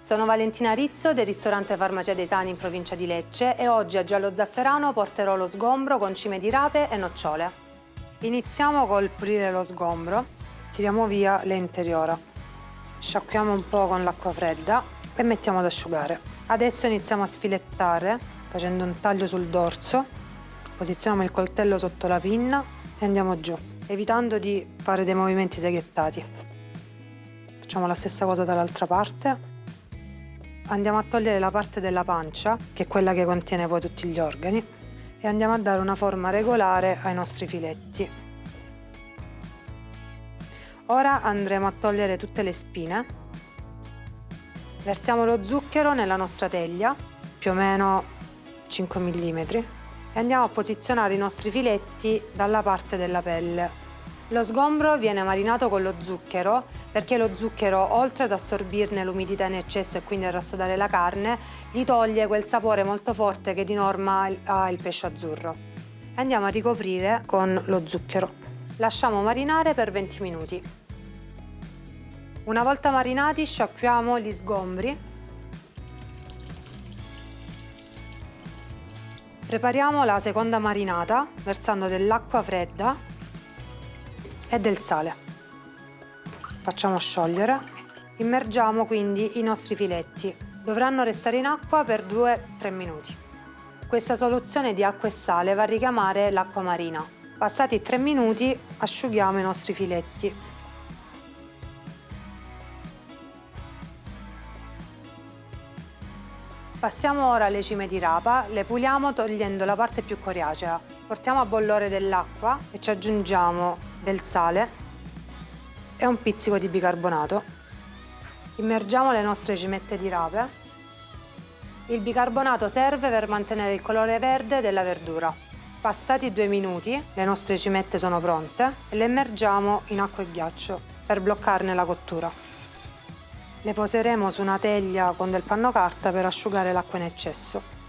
Sono Valentina Rizzo del ristorante Farmacia dei Sani in provincia di Lecce e oggi a Giallo Zafferano porterò lo sgombro con cime di rape e nocciole. Iniziamo col pulire lo sgombro, tiriamo via le interiora, sciacquiamo un po' con l'acqua fredda e mettiamo ad asciugare. Adesso iniziamo a sfilettare facendo un taglio sul dorso, posizioniamo il coltello sotto la pinna e andiamo giù, evitando di fare dei movimenti seghettati. Facciamo la stessa cosa dall'altra parte. Andiamo a togliere la parte della pancia, che è quella che contiene poi tutti gli organi, e andiamo a dare una forma regolare ai nostri filetti. Ora andremo a togliere tutte le spine. Versiamo lo zucchero nella nostra teglia, più o meno 5 mm, e andiamo a posizionare i nostri filetti dalla parte della pelle. Lo sgombro viene marinato con lo zucchero perché lo zucchero, oltre ad assorbirne l'umidità in eccesso e quindi a rassodare la carne, gli toglie quel sapore molto forte che di norma ha il pesce azzurro. Andiamo a ricoprire con lo zucchero. Lasciamo marinare per 20 minuti. Una volta marinati sciacquiamo gli sgombri. Prepariamo la seconda marinata versando dell'acqua fredda e del sale. Facciamo sciogliere. Immergiamo quindi i nostri filetti. Dovranno restare in acqua per 2-3 minuti. Questa soluzione di acqua e sale va a richiamare l'acqua marina. Passati 3 minuti asciughiamo i nostri filetti. Passiamo ora alle cime di rapa, le puliamo togliendo la parte più coriacea. Portiamo a bollore dell'acqua e ci aggiungiamo del sale e un pizzico di bicarbonato. Immergiamo le nostre cimette di rape. Il bicarbonato serve per mantenere il colore verde della verdura. Passati 2 minuti, le nostre cimette sono pronte e le immergiamo in acqua e ghiaccio per bloccarne la cottura. Le poseremo su una teglia con del panno carta per asciugare l'acqua in eccesso.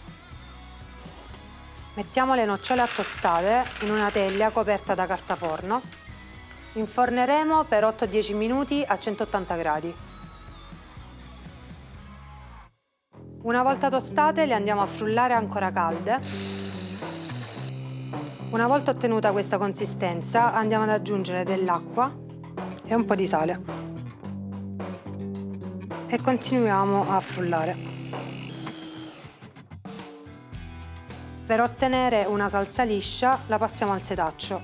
Mettiamo le nocciole a tostate in una teglia coperta da carta forno. Inforneremo per 8-10 minuti a 180 gradi. Una volta tostate le andiamo a frullare ancora calde. Una volta ottenuta questa consistenza andiamo ad aggiungere dell'acqua e un po' di sale. E continuiamo a frullare. Per ottenere una salsa liscia la passiamo al setaccio.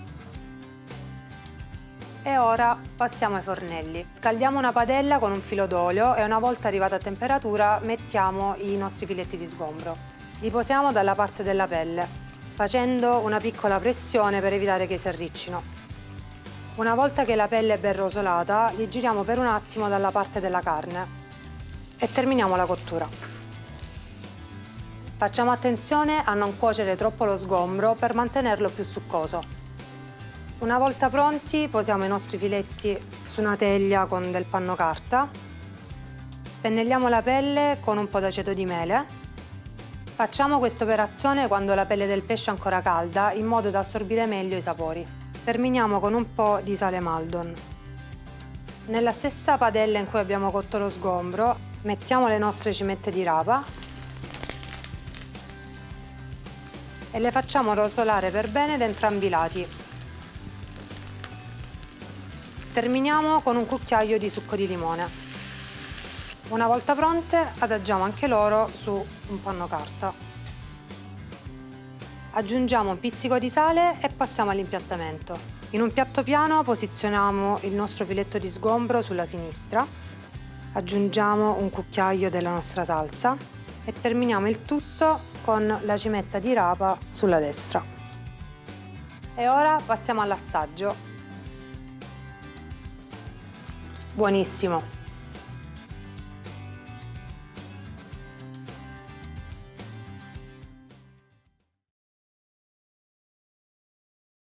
E ora passiamo ai fornelli. Scaldiamo una padella con un filo d'olio e una volta arrivata a temperatura mettiamo i nostri filetti di sgombro. Li posiamo dalla parte della pelle, facendo una piccola pressione per evitare che si arriccino. Una volta che la pelle è ben rosolata, li giriamo per un attimo dalla parte della carne e terminiamo la cottura. Facciamo attenzione a non cuocere troppo lo sgombro per mantenerlo più succoso. Una volta pronti posiamo i nostri filetti su una teglia con del panno carta, spennelliamo la pelle con un po' d'aceto di mele. Facciamo questa operazione quando la pelle del pesce è ancora calda in modo da assorbire meglio i sapori. Terminiamo con un po' di sale Maldon. Nella stessa padella in cui abbiamo cotto lo sgombro mettiamo le nostre cimette di rapa e le facciamo rosolare per bene da entrambi i lati. Terminiamo con un cucchiaio di succo di limone. Una volta pronte adagiamo anche loro su un panno carta. Aggiungiamo un pizzico di sale e passiamo all'impiattamento. In un piatto piano posizioniamo il nostro filetto di sgombro sulla sinistra. Aggiungiamo un cucchiaio della nostra salsa e terminiamo il tutto con la cimetta di rapa sulla destra. E ora passiamo all'assaggio. Buonissimo!